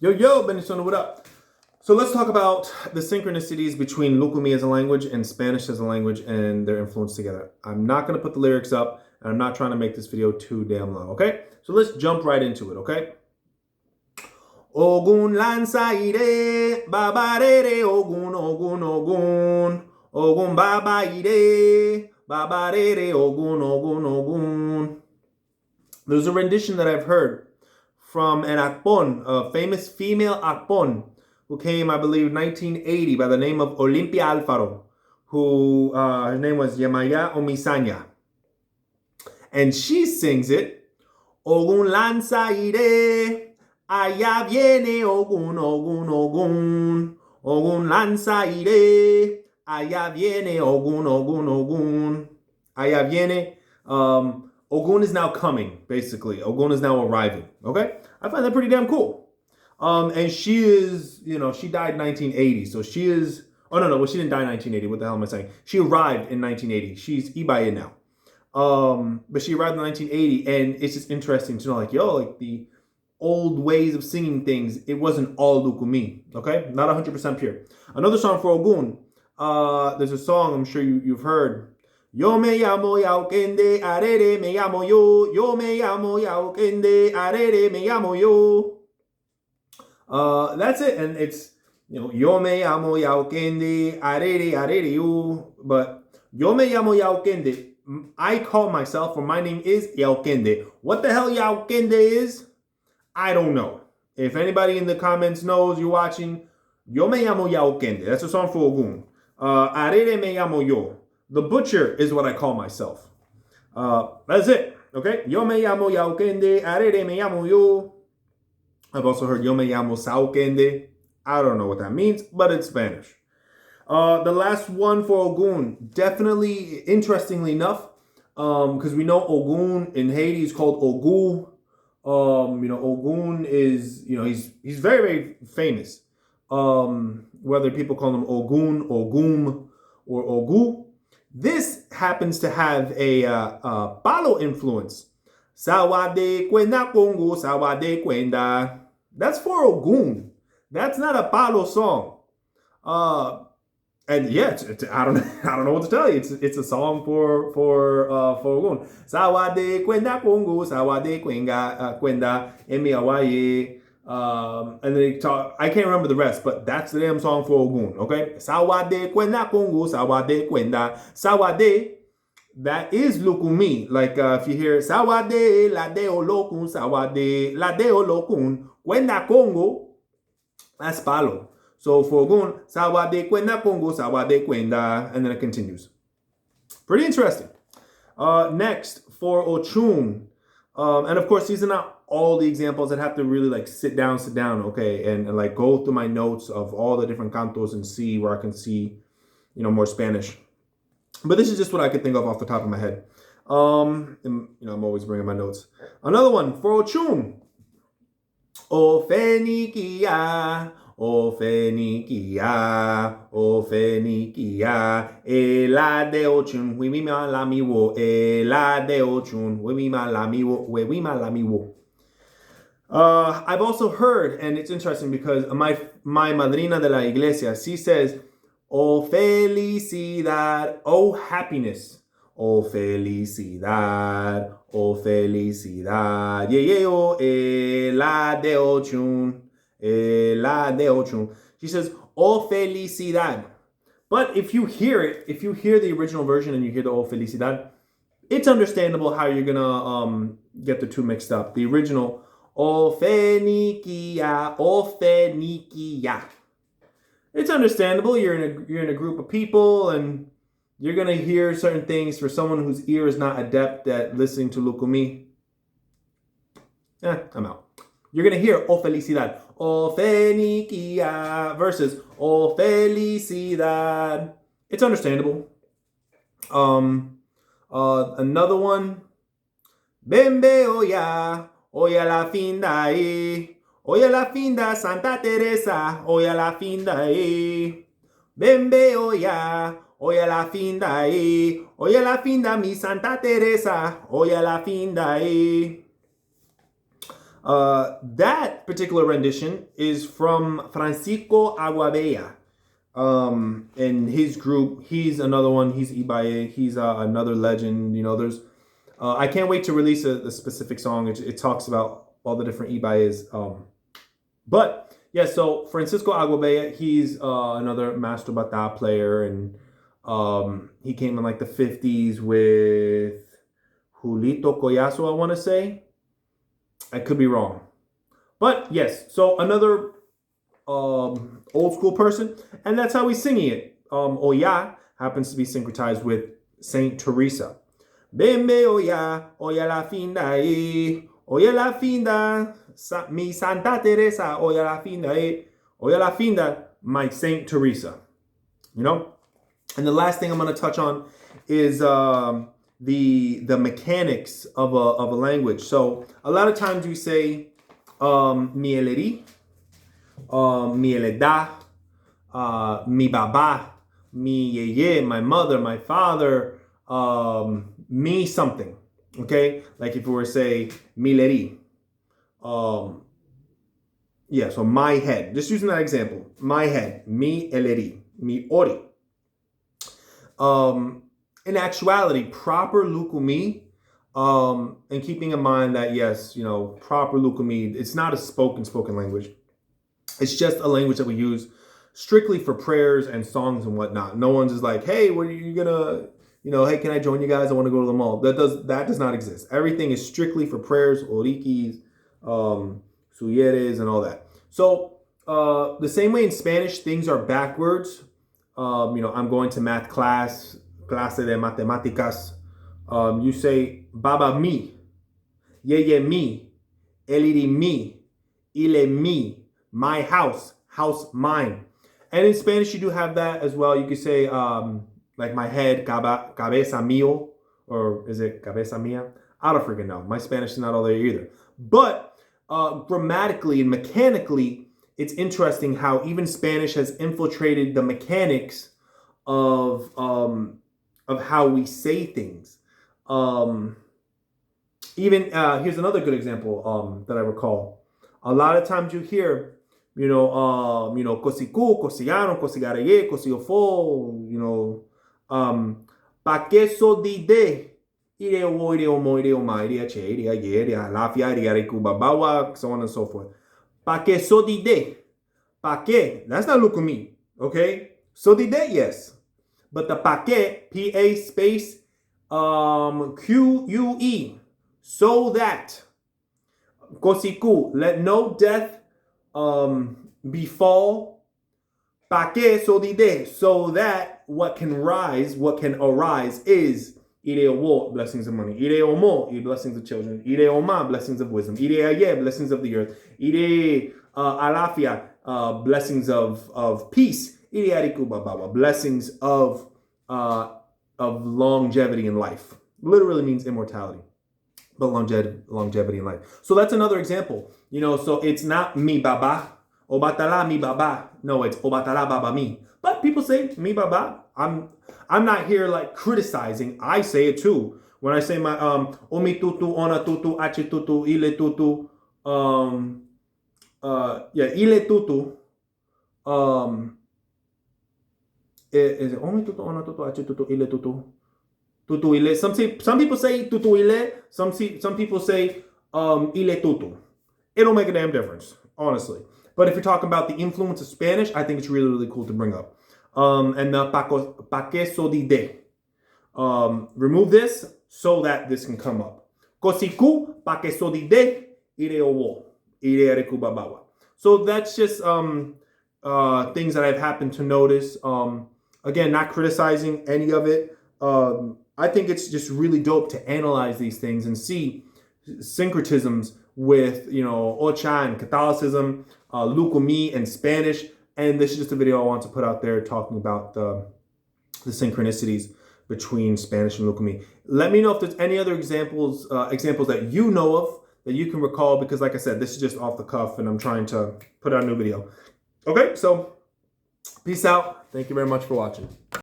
Yo, Benissona, what up? So let's talk about the synchronicities between Lucumí as a language and Spanish as a language and their influence together. I'm not going to put the lyrics up, and I'm not trying to make this video too damn long, okay? So let's jump right into it, okay? Ogun lanza ire, babarere, ogun, ogun, ogun. Ogun baba ire, babarere, ogun, ogun, ogun. There's a rendition that I've heard from an akpon, a famous female akpon, who came, I believe, 1980 by the name of Olympia Alfaro, who her name was Yamaya Omisanya. And she sings it, Ogun lanza ire, allá viene Ogun, Ogun, Ogun. Ogun lanza ire, allá viene Ogun, Ogun, Ogun. Allá viene, Ogun is now coming, basically. Ogun is now arriving, okay? I find that pretty damn cool. And she is, she died in 1980, so she is, well, she didn't die in 1980, what the hell am I saying? She arrived in 1980, she's Ibaye now. But she arrived in 1980, and it's just interesting to know, like the old ways of singing things, it wasn't all Lucumí, okay? Not 100% pure. Another song for Ogun, there's a song I'm sure you've heard. Yo me llamo Yaukende, arere me llamo yo. Yo me llamo Yaukende, arere me llamo yo. That's it, and it's, yo me llamo Yaukende, arere yo. But yo me llamo Yaukende, I call myself, or my name is Yaukende. What the hell Yaukende is, I don't know. If anybody in the comments knows, you're watching, yo me llamo Yaukende. That's a song for Ogun. Arere me llamo yo. The butcher is what I call myself. That's it. Okay? Yo me llamo Yaukende, arere me llamo yo. I've also heard yo me llamo Saukende. I don't know what that means, but it's Spanish. The last one for Ogun, definitely, interestingly enough, because we know Ogun in Haiti is called Ogu. Ogun is, he's very, very famous. Whether people call him Ogun, Ogum, or Ogu. This happens to have a palo influence. Sawade kwenda Congo, sawade kwenda. That's for Ogun. That's not a palo song. And yeah, I don't know what to tell you. It's a song for Ogun. Sawade kwenda Congo, sawade kwenda emiawaye. And then they talk, I can't remember the rest, but that's the damn song for Ogun, okay? Sawade kwenda Congo, sawade kwenda. Sawade, that is Lucumí. Like if you hear Sawade, la de olokun, sawade, la de olokun, kwenda Congo, that's palo. So for Ogun, sawade kwenda Congo, sawade kwenda, and then it continues. Pretty interesting. Next, for Ochun, and of course, these are not all the examples. That have to really sit down, okay, and like go through my notes of all the different cantos and see where I can see, more Spanish. But this is just what I could think of off the top of my head. And, I'm always bringing my notes. Another one for Ochun. O Fenikia, O Fenikia, O Fenikia, Ela de Ochun, Wimima Lamiwo, Ela de Ochun, Wimima Lamiwo, Wimima Lamiwo. I've also heard, and it's interesting because my madrina de la iglesia, she says, "Oh felicidad, oh happiness, oh felicidad, oh felicidad, yeah, oh, la de ochun, la de ochun." She says, "Oh felicidad." But if you hear it, if you hear the original version and you hear the "oh felicidad," it's understandable how you're gonna get the two mixed up. The original, "O fenikia, O fenikia." It's understandable. You're in a group of people, and you're gonna hear certain things. For someone whose ear is not adept at listening to Lucumí, I'm out. You're gonna hear "O felicidad, O fenikia" versus "O felicidad." It's understandable. Another one, "Bembe oya, oya la finda e. Oya la finda Santa Teresa, oya la finda e. Bembe oya, oya la finda e. Oya la finda mi Santa Teresa, oya la finda e." That particular rendition is from Francisco Aguabella. And his group, he's another one. He's Ibaye. He's another legend. There's. I can't wait to release a specific song. It talks about all the different Ibayes. But yeah, so Francisco Aguabella, he's another master bata player, and he came in like the 50s with Julito Collazo, I want to say. I could be wrong. But yes, so another old school person, and that's how he's singing it. Oya happens to be syncretized with Saint Teresa. Bembe Oya, Oya la finda Oya la finda, mi Santa Teresa, Oya la finda Oya la finda, my Saint Teresa. And the last thing I'm going to touch on is the mechanics of a language. So a lot of times we say mi eleri, mi eleda, mi baba, mi yeye, my mother, my father, me something. Okay, like if we were to say mi leri, so my head. Just using that example, my head, mi eleri, mi ori. In actuality, proper Lucumí, and keeping in mind that, yes, proper Lucumí, it's not a spoken language. It's just a language that we use strictly for prayers and songs and whatnot. No one's just like, hey, what are you gonna, hey, can I join you guys? I want to go to the mall. That does not exist. Everything is strictly for prayers, orikis, suyeres, and all that. So the same way in Spanish, things are backwards. I'm going to math clase de matemáticas. You say baba mi, yeye mi, eliri mi, ile mi, my house mine. And in Spanish, you do have that as well. You could say like my head, cabeza mío, or is it cabeza mía? I don't freaking know. My Spanish is not all there either. But grammatically and mechanically, it's interesting how even Spanish has infiltrated the mechanics of how we say things. Here's another good example that I recall. A lot of times you hear, cosicu, cosiano, cosigareye, cosiofo, pa que so di de, ire omo, ire omo, ire oma, ire che, ire aye, ire alafia, ire kubabawa, so on and so forth. Pa que so di de. Pa que, that's not Lucumí, okay? So di de, yes. But the pa que, P-A space, Q-U-E, so that. Cosicu, let no death befall. Pa que so di de, so that what can arise is ire owo, blessings of money. Ire omo, blessings of children. Ire oma, blessings of wisdom. Ire aye, blessings of the earth. Ire alafia, blessings of peace. Ire ariku babawa, blessings of longevity in life. Literally means immortality, but longevity in life. So that's another example. So it's not mi baba, obatala mi baba. No, it's obatala baba mi. But people say mi baba. I'm not here like criticizing. I say it too. When I say my omi tutu, ona tutu, achi tutu, ile tutu, ile tutu, is it omi tutu, ona tutu, achi tutu, ile tutu, tutu ile? Some people say tutu ile. Some people say ile tutu. It don't make a damn difference, honestly. But if you're talking about the influence of Spanish, I think it's really, really cool to bring up. And the pa que so di de. Remove this so that this can come up. Cosicu pa que so di de ire owo, ire areku babawa. So that's just things that I've happened to notice. Again, not criticizing any of it. I think it's just really dope to analyze these things and see syncretisms with, Ocha and Catholicism, Lucumí and Spanish. And this is just a video I want to put out there talking about the synchronicities between Spanish and Lucumí. Let me know if there's any other examples that you know of that you can recall, because like I said, this is just off the cuff and I'm trying to put out a new video. Okay, so peace out. Thank you very much for watching.